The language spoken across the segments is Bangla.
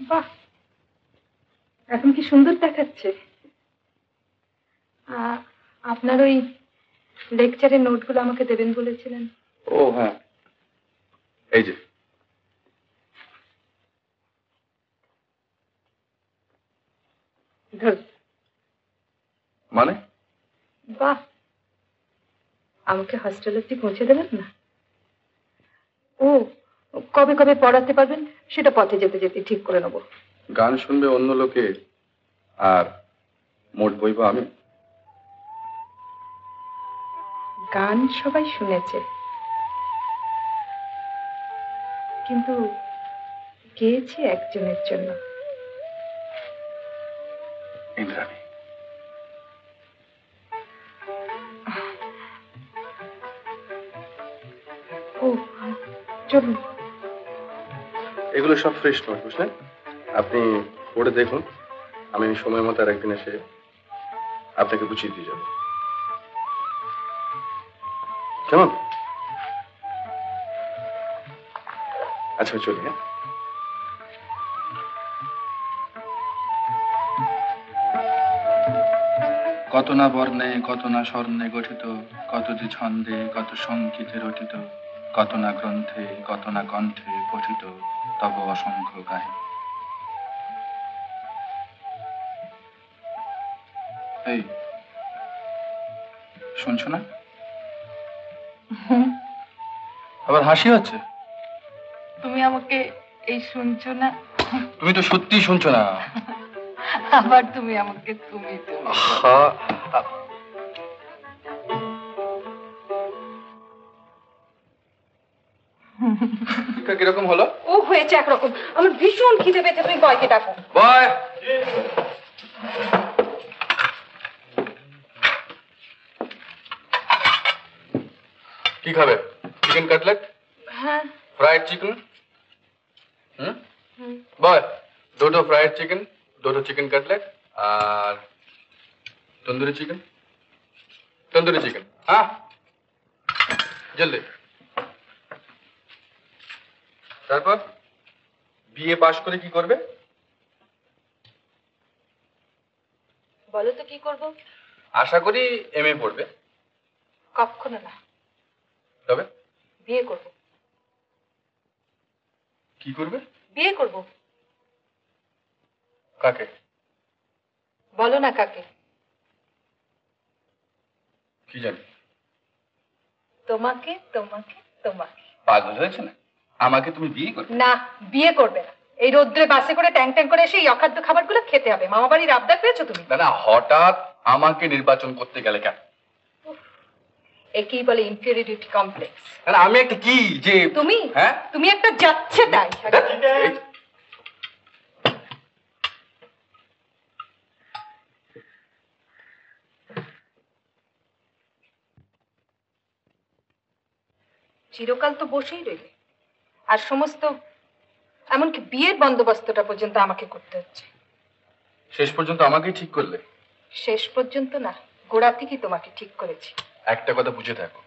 বাহ, এখন কি সুন্দর দেখাচ্ছে। আপনার ওই লেকচারের নোটগুলো আমাকে দেবেন বলেছিলেন। ও হ্যাঁ, এই যে। মানে? বাহ, আমাকে হস্টেল অব্দি পৌঁছে দেবেন না? ও, কবে কবে পড়াতে পারবেন সেটা পথে যেতে যেতে ঠিক করে নেব। গান শুনবে অন্য লোকে, আর মোট বইব আমি। গান সবাই শুনেছে, কিন্তু গেয়েছি একজনের জন্য। ইন্দ্রাণী। ও চলুন। এগুলো সব ফ্রেশ নোট, বুঝলেন? আপনি পড়ে দেখুন, আমি সময় মতো আর একদিন এসে আপনাকে বুঝিয়ে দিয়ে যাব। কেমন? আচ্ছা চলি। হ্যাঁ, কত না বর্ণে, কত না স্বর্ণে গঠিত, কত যে ছন্দে, কত সংগীতে রচিত, কত না গ্রন্থে, কত না কণ্ঠে পঠিত, তব অসংখ্য কাহিনী। এই শুনছো না? আবার হাসি হচ্ছে। তুমি আমাকে এই শুনছো না? তুমি তো সত্যি শুনছো না। আবার তুমি আমাকে তুমি কিরকম হলো? ও হয়েছে একরকম। আমার ভীষণ খিদে পেয়েছে, তুমি বয়কে ডাকো। বয়। কি খাবে? Chicken cutlet? হ্যাঁ। Fried chicken? বয়, দুটো ফ্রাইড চিকেন, দুটো চিকেন কাটলেট, আর তন্দুরি চিকেন। তন্দুরি চিকেন, হ্যাঁ, জলদি। তারপর বিএ পাশ করে কি করবে? বলো তো কি করব? আশা করি এমএ পড়বে। কখনো না। তবে? বিয়ে করব। কি করবে? বিয়ে করব। কাকে? বলো না কাকে। কি জানি। তোমাকে তোমাকে তোমাকে। পাগল হয়েছে না? আমাকে তুমি বিয়ে করবে? না, বিয়ে করবে না। এই রোদ্রে বাসে করে ট্যাং ট্যাং করে এসে এই অখাদ্য খাবারগুলো খেতে হবে। মামা বাড়ির আবদার পেয়েছো তুমি? না না, হঠাৎ আমাকে নির্বাচন করতে গেলে কেন? একেই বলে ইনফিরিয়রিটি কমপ্লেক্স। না আমি একটা কি যে তুমি? হ্যাঁ, তুমি একটা যাচ্ছে তাই। চিরকাল তো বসেই রইলে, আর সমস্ত এমনকি বিয়ের বন্দোবস্তটা পর্যন্ত আমাকে করতে হচ্ছে। শেষ পর্যন্ত আমাকেই ঠিক করলে? শেষ পর্যন্ত না, গোড়া থেকেই তোমাকে ঠিক করেছি। একটা কথা বুঝে থাকো,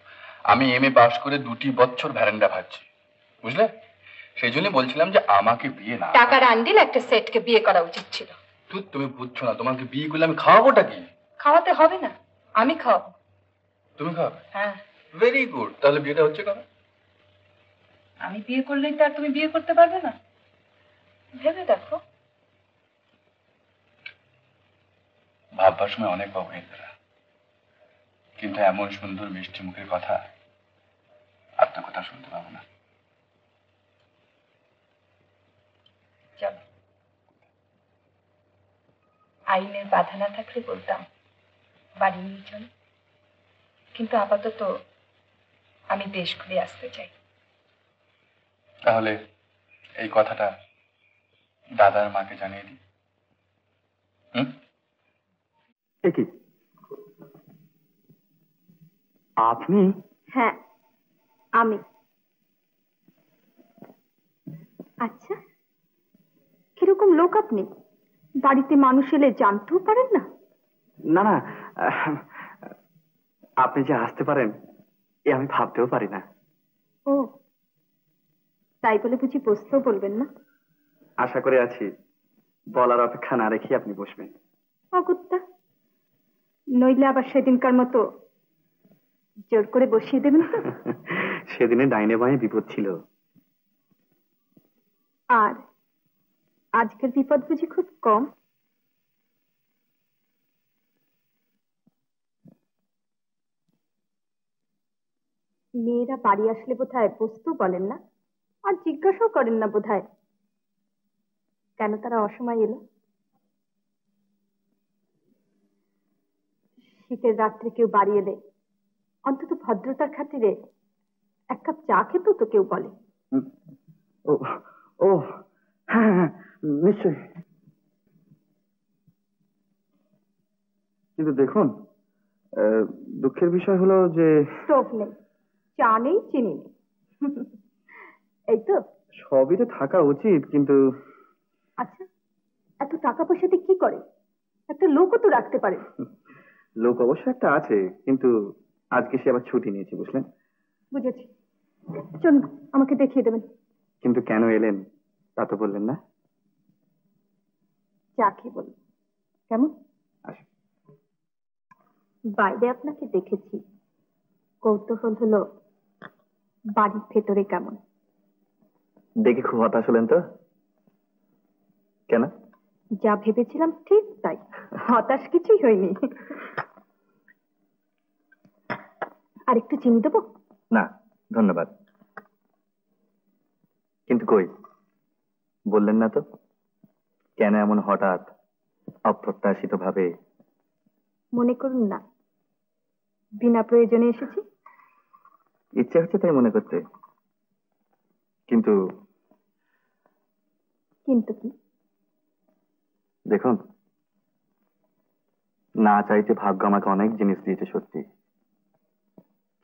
আমি এমএ পাস করে 2 বছর ভ্যারেন্ডা ভাজছি, বুঝলে? সেই জন্য বলছিলাম যে আমাকে বিয়ে না। টাকার আন্ডিল একটা সেটকে বিয়ে করা উচিত ছিল। তুমি বুঝছো না, তোমাকে বিয়ে করলে আমি খাওয়াবোটা কি? খাওয়াতে হবে না, আমি খাওয়াবো। তুমি খাওয়াবে? হ্যাঁ। ভেরি গুড, তাহলে বিয়েটা হচ্ছে কবে? আমি বিয়ে করলেই তো আর তুমি বিয়ে করতে পারবে না। ভেবে দেখো। ভাববার সময় অনেক পাবো ইন্দিরা, কিন্তু এমন সুন্দর মিষ্টি মুখের কথা আপনার কথা শুনতে পাবো না। চলো, আইনের বাধা না থাকলে বলতাম বাড়ি নিয়ে চল, কিন্তু আপাতত আমি দেশ ঘুরে আসতে চাই। তাহলে এই কথাটা দাদার মাকে জানিয়ে দিই। কি আপনি? হ্যাঁ আমি। আচ্ছা, কিরকম লোক আপনি? বাড়িতে মানুষ এলে জানতেও পারেন না? না না, আপনি যে আসতে পারেন এ আমি ভাবতেও পারি না। ও, তাই বলে বুঝি বসতেও বলবেন না? আশা করে আছি বলার অপেক্ষা না রেখে আপনি বসবেন। অগত্যা, নইলে আবার সেদিনকার মতো জোর করে বসিয়ে দেবেন তো? সেদিনে ডাইনে বাঁয়ে বিপদ ছিল, আর আজকের বিপদ বুঝি খুব কম? মেয়েরা বাড়ি আসলে বোধহয় বসতেও বলেন না, আর জিজ্ঞাসাও করেন না বোধহয় কেন তারা অসময় এলো। শীতের রাত্রে কেউ বাড়ি এলে অন্তত ভদ্রতার খাতিরে এক কাপ চা খেতেও তো কেউ বলে। ও ও হ্যাঁ হ্যাঁ, নিশ্চয়ই। কিন্তু দেখুন, দুঃখের বিষয় হলো যে স্টোভ নেই, চা নেই, চিনি নেই, এই তো। সবই তো থাকা উচিত, কিন্তু আচ্ছা, এত টাকা পয়সাতে কি করে? একটা লোকও তো রাখতে পারে। লোক অবশ্য একটা আছে, কিন্তু আজকে সে আবার ছুটি নিয়েছে, বুঝলেন? বুঝেছি, চলুন আমাকে দেখিয়ে দেবেন। কিন্তু কেন এলেন তা তো বললেন না। চা খেয়ে বলুন কেমন? আসুন। বাইরে আপনাকে দেখেছি, কৌতূহল হলো বাড়ির ভেতরে কেমন। দেখে খুব হতাশ হলেন তো? কেন? যা ভেবেছিলাম ঠিক তাই, হতাশ কিছুই হয়নি। আর একটু চিনি দেবো? না ধন্যবাদ। কিন্তু কই, বললেন না তো কেন এমন হঠাৎ অপ্রত্যাশিত ভাবে? মনে করুন না বিনা প্রয়োজনে এসেছি। ইচ্ছে হচ্ছে তাই মনে করতে, কিন্তু কিন্তু কি? দেখুন, না চাইতে ভাগ্য আমাকে অনেক জিনিস দিয়েছে সত্যি,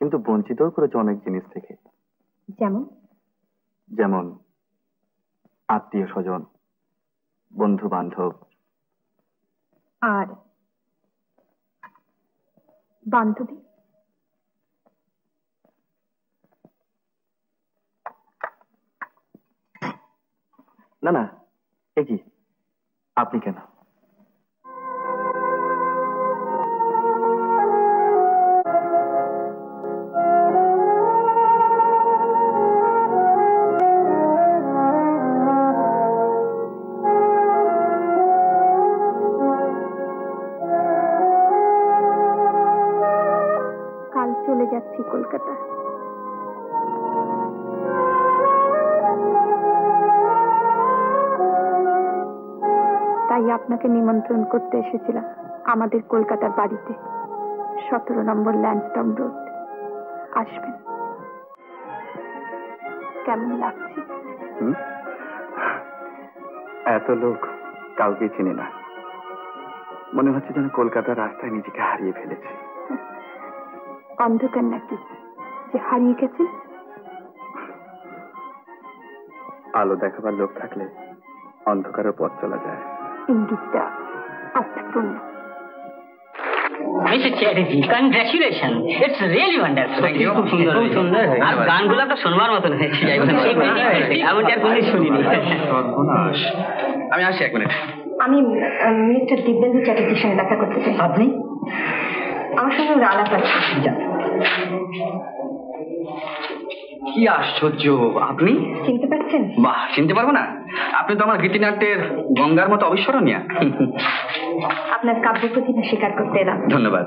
কিন্তু বঞ্চিতও করেছে অনেক জিনিস থেকে। যেমন? যেমন আত্মীয় স্বজন, বন্ধু বান্ধব। আর বান্ধবী? না না, এ কি, আপনি কেন? কাল চলে যাচ্ছি কলকাতা। তাই আপনাকে নিমন্ত্রণ করতে এসেছিলাম আমাদের কলকাতার বাড়িতে, 17 নম্বর ল্যান্ডস্টন রোড। আসবেন? কেমন লাগছে? এত লোক, কাউকে চিনি না, মনে হচ্ছে যেন কলকাতার রাস্তায় নিজেকে হারিয়ে ফেলেছি। অন্ধকার নাকি যে হারিয়ে গেছেন? আলো দেখাবার লোক থাকলে অন্ধকারও পথ চলা যায়। ইঙ্গিতটা অর্থপূর্ণ। Mr. Chatterjee, congratulations. It's really wonderful. Thank you. খুব সুন্দর হয়েছে। আর গানগুলো একটা শুনবার মতন হয়েছে। এমনটা আর কোনদিন শুনিনি। সর্বনাশ। আমি আসি 1 মিনিট। আমি মিস্টার দিব্যেন্দু চ্যাটার্জির সঙ্গে দেখা করতে চাই। আপনি? আমার সঙ্গে ওর আলাপ আছে। কি আশ্চর্য, আপনি চিনতে পারছেন? বাহ, চিনতে পারবো না? আপনি তো আমার গীতিনাট্যের গঙ্গার মতো অবিস্মরণীয়। আপনার কাব্য প্রতিভা স্বীকার করতে এলাম। ধন্যবাদ।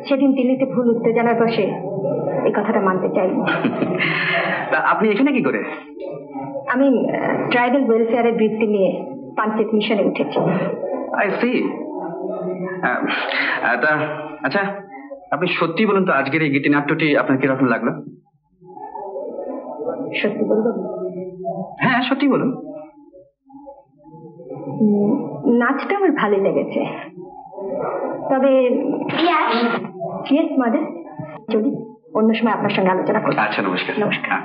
সেদিন দিল্লিতে ভুল উত্তেজনার বসে এই কথাটা মানতে চাইনি। তা আপনি এখানে কি করে? আমি ট্রাইবাল ওয়েলফেয়ারের বৃত্তি নিয়ে পাঞ্চেত মিশনে উঠেছি। I see. তা আচ্ছা, আপনি সত্যি বলুন তো, আজকের এই গীতিনাট্যটি আপনার কিরকম লাগলো? সত্যি বলবো? হ্যাঁ, সত্যি বলুন। নাচটা আমার ভালোই লেগেছে, তবে ইয়েস মাদার, চলি, অন্য সময় আপনার সঙ্গে আলোচনা করব। আচ্ছা, নমস্কার। নমস্কার।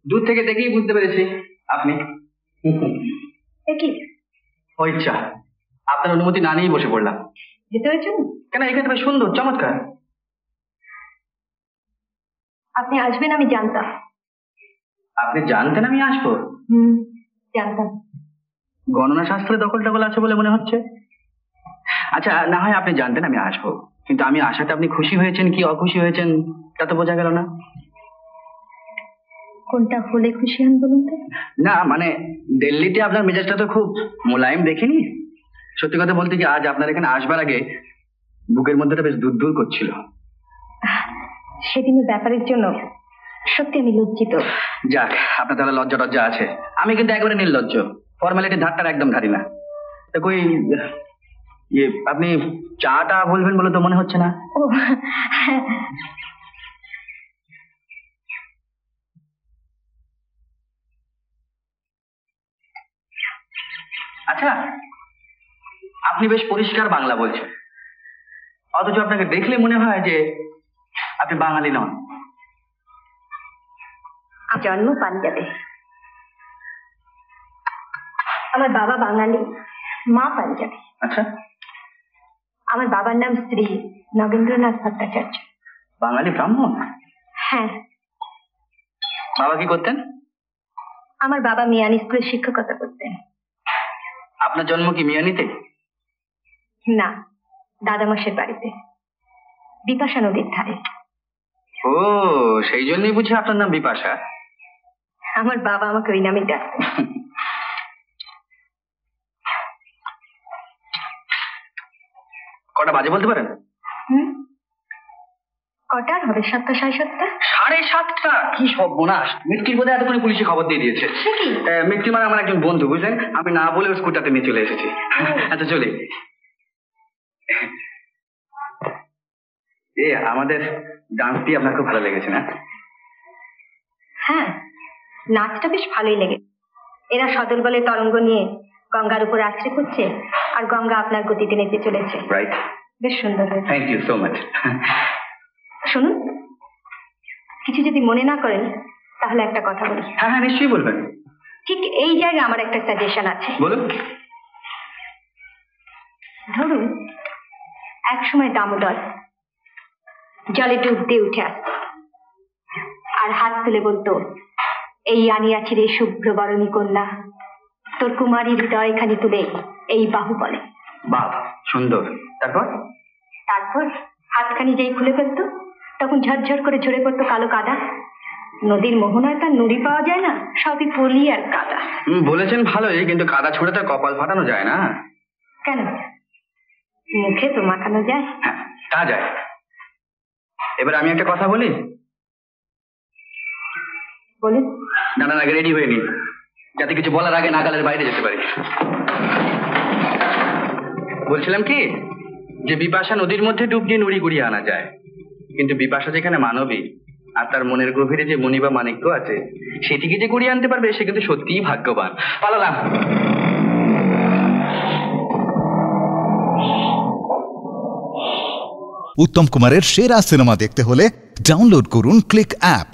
দূর থেকে দেখেই বুঝতে পেরেছি আপনি। কি ও ইচ্ছা, আপনার অনুমতি না নিয়েই বসে পড়লাম। যেতে হয়েছে? কেন, এখানে বেশ সুন্দর, চমৎকার। আপনি আসবেন আমি জানতাম। আপনি জানতেন আমি আসবো? জানতাম। গণনা শাস্ত্রে দখল টখল আছে বলে মনে হচ্ছে। আচ্ছা, না হয় আপনি জানতেন আমি আসবো, কিন্তু আমি আসাতে আপনি খুশি হয়েছেন কি অখুশি হয়েছেন তা তো বোঝা গেল না। কোনটা হলে খুশি হন বলুন তো? না মানে দিল্লিতে আপনার মেজাজটা তো খুব মোলায়েম দেখিনি। সত্যি কথা বলতে কি, আজ আপনার এখানে আসবার আগে বুকের মধ্যেটা বেশ দূর করছিল। সেদিনের ব্যাপারের জন্য সত্যি আমি লজ্জিত। যাক, আপনার তাহলে লজ্জা টজ্জা আছে। আমি কিন্তু একবারে নির্লজ্জ, ফর্মালিটির ধারটার একদম ধারি না। তা কই আপনি চাটা বলবেন বলে তো মনে হচ্ছে না। ও আচ্ছা, আপনি বেশ পরিষ্কার বাংলা বলছেন, অথচ আপনাকে দেখলে মনে হয় যে আপনি বাঙালি নন। জন্ম পাঞ্জাবে, আমার বাবা বাঙালি, মা পাঞ্জাবি। আচ্ছা, আমার বাবার নাম শ্রী নগেন্দ্রনাথ ভট্টাচার্য। বাঙালি ব্রাহ্মণ? হ্যাঁ। বাবা কি করতেন? আমার বাবা মিয়ানি স্কুলে শিক্ষকতা করতেন। আপনার জন্ম কি মিয়ানিতে? না, দাদামশের বাড়িতে, বিপাশা নদীর ধারে। ও, সেই জন্যই বুঝি আপনার নাম বিপাশা। আমার বাবা আমাকে ওই নামে ডাকতেন। কটা বাজে বলতে পারেন? কটার হবে? 7টা, 7:30। 7:30? কি সর্বনাশ! মিটকির বোধহয় এতক্ষণে পুলিশে খবর দিয়ে দিয়েছে। মিটকি মানে আমার একজন বন্ধু, বুঝলেন? আমি না বলে ওর স্কুটারটা নিয়ে চলে এসেছি। আচ্ছা চলি। আমাদের ডান্সটি আপনার খুব ভালো লেগেছে না? হ্যাঁ, নাচটা বেশ ভালোই লেগেছে। এরা সদল বলে তরঙ্গ নিয়ে গঙ্গার উপর আছড়ে পড়ছে, আর গঙ্গা আপনার গতিতে নেচে চলেছে। রাইট, বেশ সুন্দর হয়েছে। Thank you so much. শুনুন, কিছু যদি মনে না করেন তাহলে একটা কথা বলি। হ্যাঁ হ্যাঁ, নিশ্চয়ই বলবেন। ঠিক এই জায়গায় আমার একটা সাজেশন আছে। বলুন। ধরুন এক সময় দামোদর জলে ডুব দিয়ে উঠে আসতো আর হাত তুলে বলতো, এই আনিয়াছি রে শুভ্র বরণী কন্যা, তোর কুমারী হৃদয় খানি তুলে এই বাহু বলে। বাহ, সুন্দর। তারপর? তারপর হাতখানি যেই খুলে ফেলতো, তখন ঝরঝর করে ঝরে পড়তো কালো কাদা। নদীর মোহনায় তার নুড়ি পাওয়া যায় না, সবই পলি আর কাদা। বলেছেন ভালোই, কিন্তু কাদা ছুঁড়ে তার কপাল ফাটানো যায় না। কেন? মুখে তো মাখানো যায়। হ্যাঁ, তা যায়। এবার আমি একটা কথা বলি। বলুন। না না, আগে রেডি হয়ে নি, যাতে কিছু বলার আগে নাগালের বাইরে যেতে পারি। বলছিলাম কি, যে বিপাশা নদীর মধ্যে ডুব দিয়ে নুড়ি গুড়িয়ে আনা যায়, কিন্তু বিপাশা যেখানে মানবী আর তার মনের গভীরে যে মণি বা মাণিক্য আছে, সেটিকে যে কুড়িয়ে আনতে পারবে সে কিন্তু সত্যিই ভাগ্যবান। পালালাম। উত্তম কুমারের সেরা সিনেমা দেখতে হলে ডাউনলোড করুন ক্লিক অ্যাপ।